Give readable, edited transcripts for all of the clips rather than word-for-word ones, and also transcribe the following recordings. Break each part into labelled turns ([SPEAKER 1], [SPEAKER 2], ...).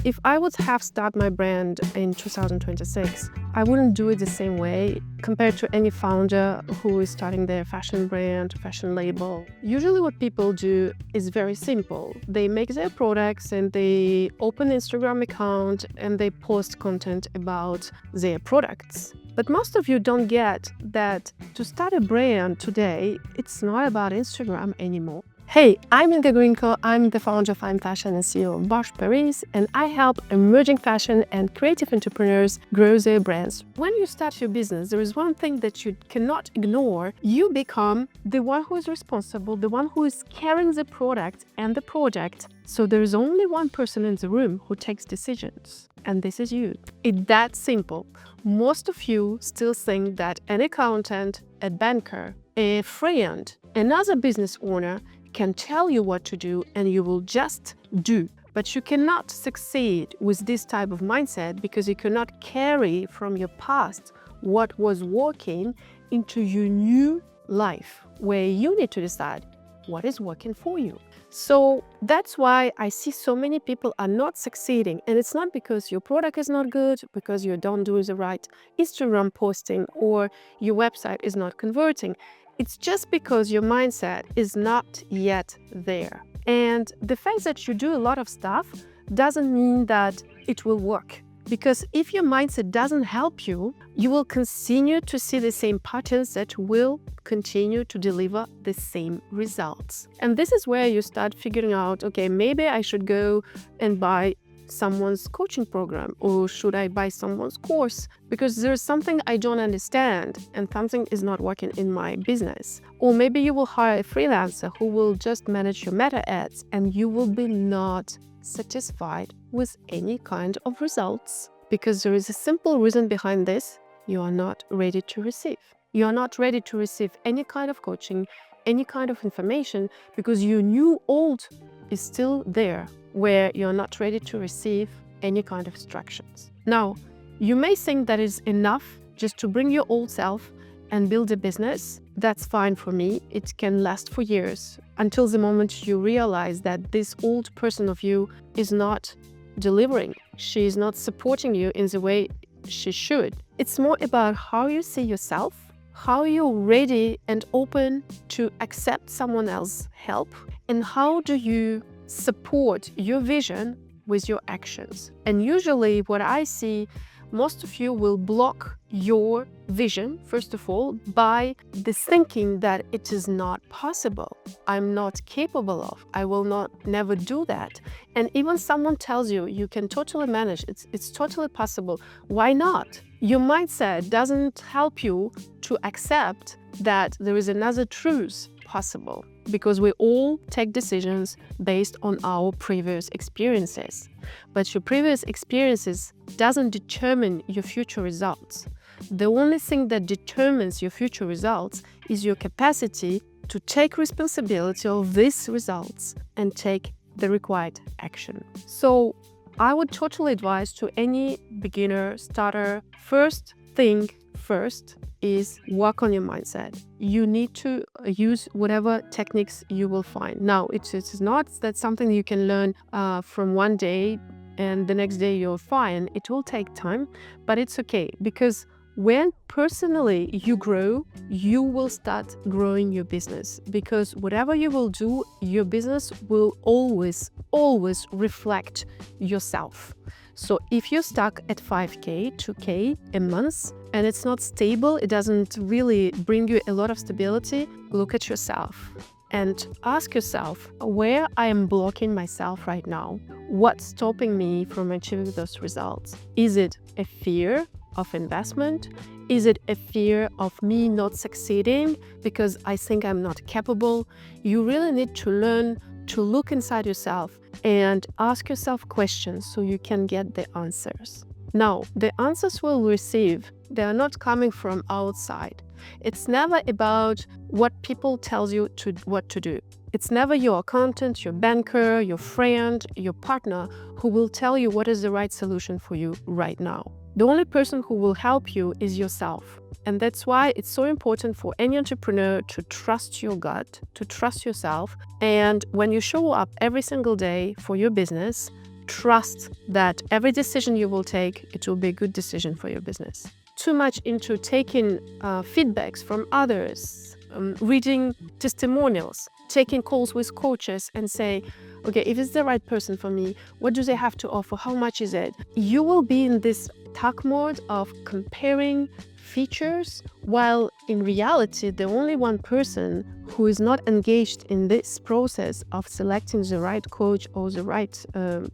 [SPEAKER 1] If I would have started my brand in 2026, I wouldn't do it the same way compared to any founder who is starting their fashion brand, fashion label. Usually what people do is very simple. They make their products and they open an Instagram account and they post content about their products. But most of you don't get that to start a brand today, it's not about Instagram anymore. Hey, I'm Inga Grinko. I'm the founder of I'm Fashion and CEO of Bosch Paris, and I help emerging fashion and creative entrepreneurs grow their brands. When you start your business, there is one thing that you cannot ignore. You become the one who is responsible, the one who is carrying the product and the project. So there is only one person in the room who takes decisions, and this is you. It's that simple. Most of you still think that an accountant, a banker, a friend, another business owner can tell you what to do and you will just do. But you cannot succeed with this type of mindset because you cannot carry from your past what was working into your new life, where you need to decide what is working for you. So that's why I see so many people are not succeeding. And it's not because your product is not good, because you don't do the right Instagram posting, or your website is not converting. It's just because your mindset is not yet there. And the fact that you do a lot of stuff doesn't mean that it will work. Because if your mindset doesn't help you, you will continue to see the same patterns that will continue to deliver the same results. And this is where you start figuring out, okay, maybe I should go and buy someone's coaching program, or should I buy someone's course because there's something I don't understand and something is not working in my business. Or maybe you will hire a freelancer who will just manage your meta ads and you will be not satisfied with any kind of results because there is a simple reason behind this. You are not ready to receive. You are not ready to receive any kind of coaching, any kind of information because your new old is still there, where you're not ready to receive any kind of instructions. Now, you may think that is enough just to bring your old self and build a business. That's fine for me. It can last for years until the moment you realize that this old person of you is not delivering. She is not supporting you in the way she should. It's more about how you see yourself, how you're ready and open to accept someone else's help, and how do you support your vision with your actions. And usually what I see, most of you will block your vision, first of all, by the thinking that it is not possible. I'm not capable of. I will never do that. And even someone tells you you can totally manage, it's totally possible. Why not? Your mindset doesn't help you to accept that there is another truth possible, because we all take decisions based on our previous experiences. But your previous experiences doesn't determine your future results. The only thing that determines your future results is your capacity to take responsibility of these results and take the required action. So I would totally advise to any beginner, starter, first thing first is work on your mindset. You need to use whatever techniques you will find. Now, it's not that something you can learn from one day and the next day you're fine. It will take time, but it's okay, because when personally you grow, you will start growing your business, because whatever you will do, your business will always reflect yourself. So if you're stuck at 5K, 2K a month, and it's not stable, it doesn't really bring you a lot of stability, look at yourself and ask yourself where I am blocking myself right now. What's stopping me from achieving those results? Is it a fear of investment? Is it a fear of me not succeeding because I think I'm not capable? You really need to learn to look inside yourself and ask yourself questions so you can get the answers. Now, the answers we'll receive, they are not coming from outside. It's never about what people tell you what to do. It's never your accountant, your banker, your friend, your partner who will tell you what is the right solution for you right now. The only person who will help you is yourself. And that's why it's so important for any entrepreneur to trust your gut, to trust yourself. And when you show up every single day for your business, trust that every decision you will take, it will be a good decision for your business. Too much into taking feedbacks from others, reading testimonials, taking calls with coaches and say, okay, if it's the right person for me, what do they have to offer? How much is it? You will be in this attack mode of comparing features, while in reality, the only one person who is not engaged in this process of selecting the right coach or the right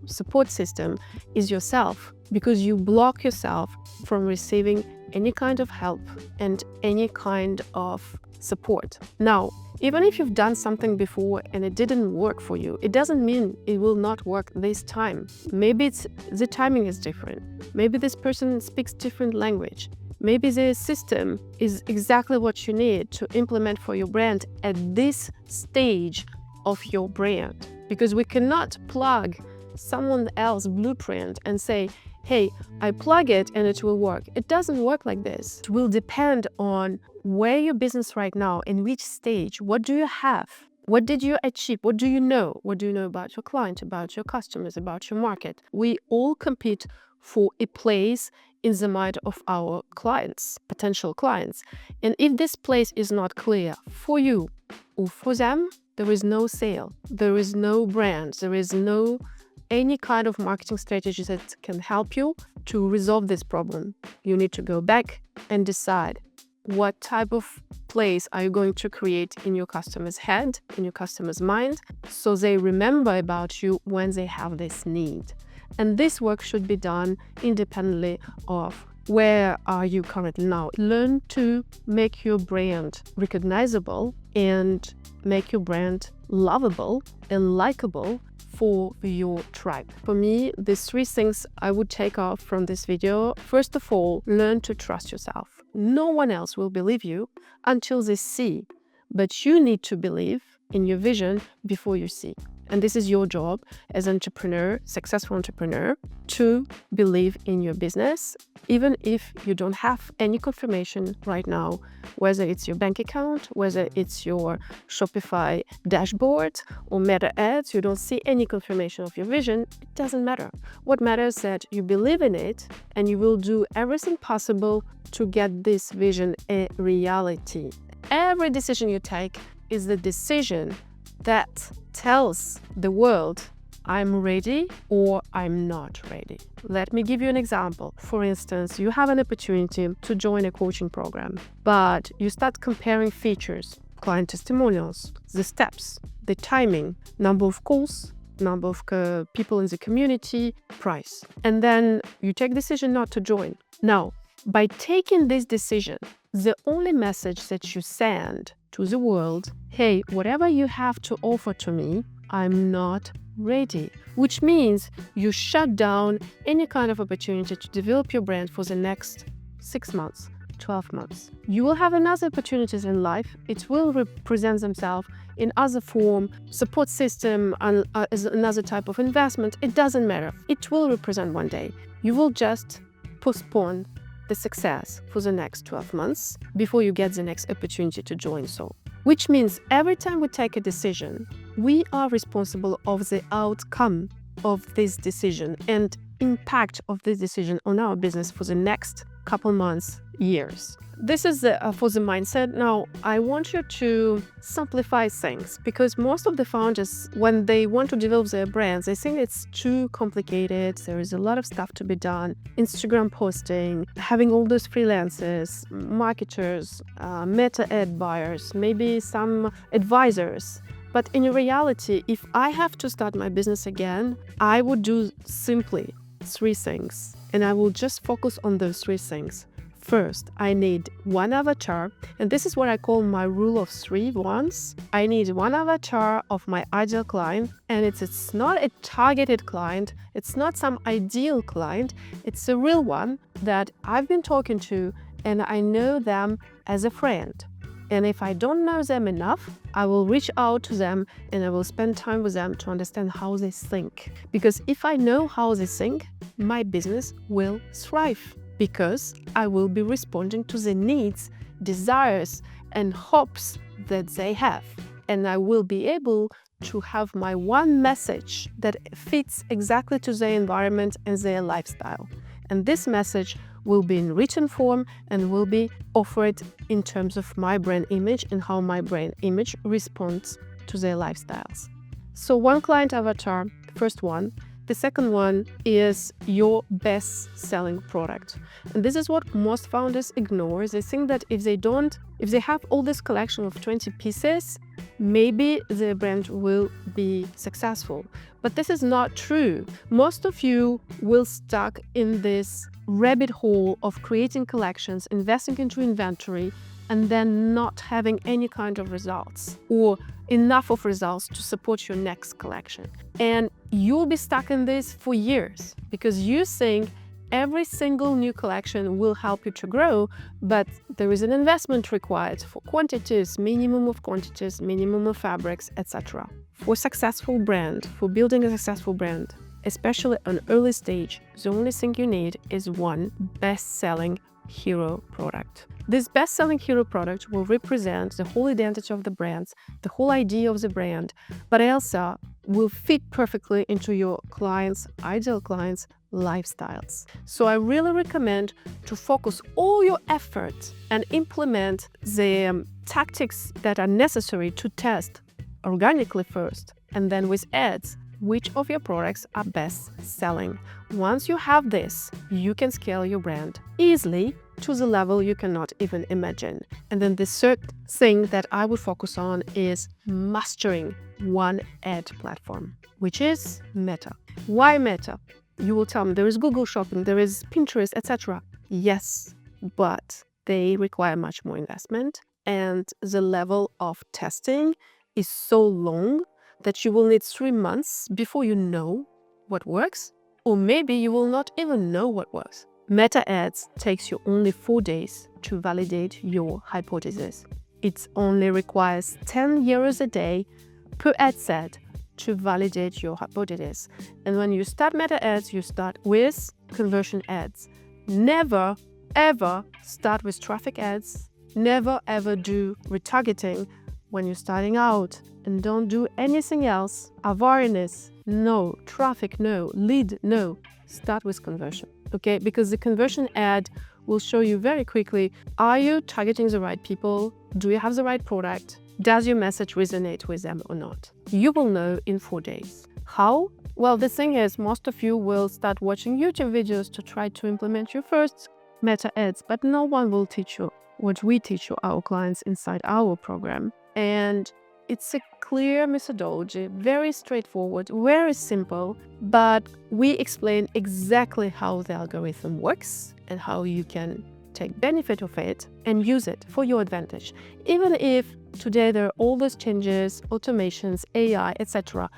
[SPEAKER 1] support system is yourself, because you block yourself from receiving any kind of help and any kind of support. Now, even if you've done something before and it didn't work for you, it doesn't mean it will not work this time. Maybe the timing is different. Maybe this person speaks different language. Maybe the system is exactly what you need to implement for your brand at this stage of your brand. Because we cannot plug someone else's blueprint and say, hey, I plug it and it will work. It doesn't work like this. It will depend on where your business right now, in which stage, what do you have? What did you achieve? What do you know? What do you know about your client, about your customers, about your market? We all compete for a place in the mind of our clients, potential clients. And if this place is not clear for you or for them, there is no sale, there is no brand, there is no any kind of marketing strategy that can help you to resolve this problem. You need to go back and decide what type of place are you going to create in your customer's head, in your customer's mind, so they remember about you when they have this need. And this work should be done independently of where are you currently now. Learn to make your brand recognizable and make your brand lovable and likable for your tribe. For me, these 3 things I would take off from this video. First of all, learn to trust yourself. No one else will believe you until they see, but you need to believe in your vision before you see. And this is your job as an entrepreneur, successful entrepreneur, to believe in your business, even if you don't have any confirmation right now, whether it's your bank account, whether it's your Shopify dashboard or Meta ads, you don't see any confirmation of your vision, it doesn't matter. What matters is that you believe in it and you will do everything possible to get this vision a reality. Every decision you take is the decision that tells the world, I'm ready or I'm not ready. Let me give you an example. For instance, you have an opportunity to join a coaching program, but you start comparing features, client testimonials, the steps, the timing, number of calls, number of people in the community, price. And then you take decision not to join. Now, by taking this decision, the only message that you send to the world, hey, whatever you have to offer to me, I'm not ready. Which means you shut down any kind of opportunity to develop your brand for the next 6 months, 12 months. You will have another opportunities in life. It will represent themselves in other form, support system, as another type of investment. It doesn't matter. It will represent one day. You will just postpone the success for the next 12 months before you get the next opportunity to join. So, which means every time we take a decision, we are responsible of the outcome of this decision and impact of this decision on our business for the next couple months, years. This is for the mindset. Now, I want you to simplify things, because most of the founders, when they want to develop their brands, they think it's too complicated. There is a lot of stuff to be done. Instagram posting, having all those freelancers, marketers, meta ad buyers, maybe some advisors. But in reality, if I have to start my business again, I would do simply 3 things. And I will just focus on those 3 things. First, I need one avatar, and this is what I call my rule of 3 ones. I need one avatar of my ideal client, and it's not a targeted client, it's not some ideal client, it's a real one that I've been talking to and I know them as a friend. And if I don't know them enough, I will reach out to them and I will spend time with them to understand how they think. Because if I know how they think, my business will thrive, because I will be responding to the needs, desires, and hopes that they have. And I will be able to have my one message that fits exactly to their environment and their lifestyle. And this message will be in written form and will be offered in terms of my brand image and how my brand image responds to their lifestyles. So one client avatar, first one. The second one is your best-selling product. And this is what most founders ignore. They think that if they have all this collection of 20 pieces, maybe their brand will be successful. But this is not true. Most of you will stuck in this rabbit hole of creating collections, investing into inventory, and then not having any kind of results or enough of results to support your next collection. And you'll be stuck in this for years because you think every single new collection will help you to grow, but there is an investment required for quantities, minimum of quantities, minimum of fabrics, etc. For successful brand, for building a successful brand, especially on early stage, the only thing you need is one best-selling hero product. This best-selling hero product will represent the whole identity of the brands, the whole idea of the brand, but also will fit perfectly into your clients, ideal clients' lifestyles. So I really recommend to focus all your efforts and implement the tactics that are necessary to test organically first, and then with ads, which of your products are best selling. Once you have this, you can scale your brand easily to the level you cannot even imagine. And then the third thing that I would focus on is mastering one ad platform, which is Meta. Why Meta? You will tell me there is Google Shopping, there is Pinterest, etc. Yes, but they require much more investment, and the level of testing is so long that you will need 3 months before you know what works, or maybe you will not even know what works. Meta ads takes you only 4 days to validate your hypothesis. It only requires 10 euros a day per ad set to validate your hypothesis. And when you start Meta ads, you start with conversion ads. Never, ever start with traffic ads. Never, ever do retargeting when you're starting out. And don't do anything else. Awareness, no. Traffic, no. Lead, no. Start with conversion, okay? Because the conversion ad will show you very quickly, are you targeting the right people? Do you have the right product? Does your message resonate with them or not? You will know in 4 days. How? Well, the thing is, most of you will start watching YouTube videos to try to implement your first Meta ads, but no one will teach you what we teach our clients inside our program. And it's a clear methodology, very straightforward, very simple, but we explain exactly how the algorithm works and how you can take benefit of it and use it for your advantage. Even if today there are all those changes, automations, AI, etc.,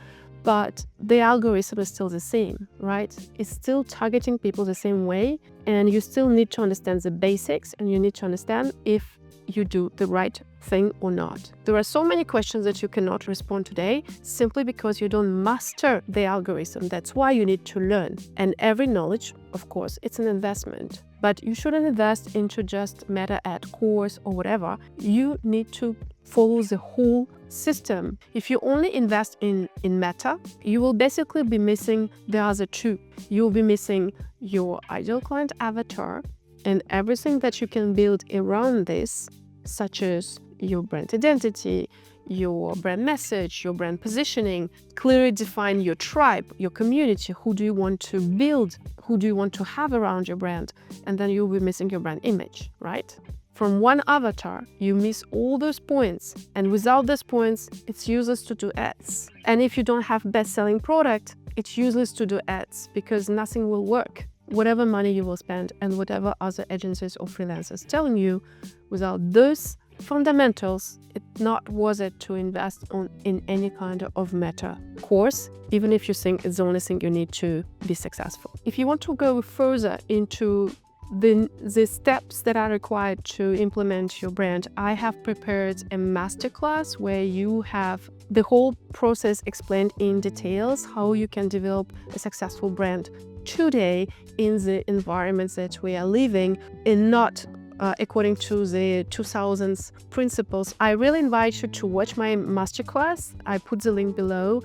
[SPEAKER 1] but the algorithm is still the same, right? It's still targeting people the same way, and you still need to understand the basics, and you need to understand if you do the right thing or not. There are so many questions that you cannot respond today simply because you don't master the algorithm. That's why you need to learn. And every knowledge, of course, it's an investment. But you shouldn't invest into just Meta ad course or whatever. You need to follow the whole system. If you only invest in Meta, you will basically be missing the other two. You'll be missing your ideal client avatar and everything that you can build around this, such as your brand identity, your brand message, your brand positioning, clearly define your tribe, your community, who do you want to build, who do you want to have around your brand, and then you'll be missing your brand image, right? From one avatar, you miss all those points, and without those points, it's useless to do ads. And if you don't have best-selling product, it's useless to do ads because nothing will work. Whatever money you will spend and whatever other agencies or freelancers telling you, without those fundamentals, it's not worth it to invest in any kind of Meta course, even if you think it's the only thing you need to be successful. If you want to go further into the steps that are required to implement your brand, I have prepared a masterclass where you have the whole process explained in details, how you can develop a successful brand today in the environments that we are living, and not according to the 2000s principles, I really invite you to watch my masterclass. I put the link below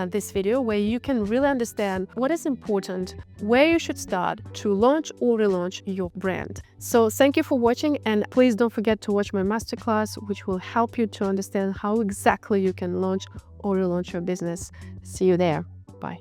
[SPEAKER 1] this video, where you can really understand what is important, where you should start to launch or relaunch your brand. So thank you for watching, and please don't forget to watch my masterclass, which will help you to understand how exactly you can launch or relaunch your business. See you there. Bye.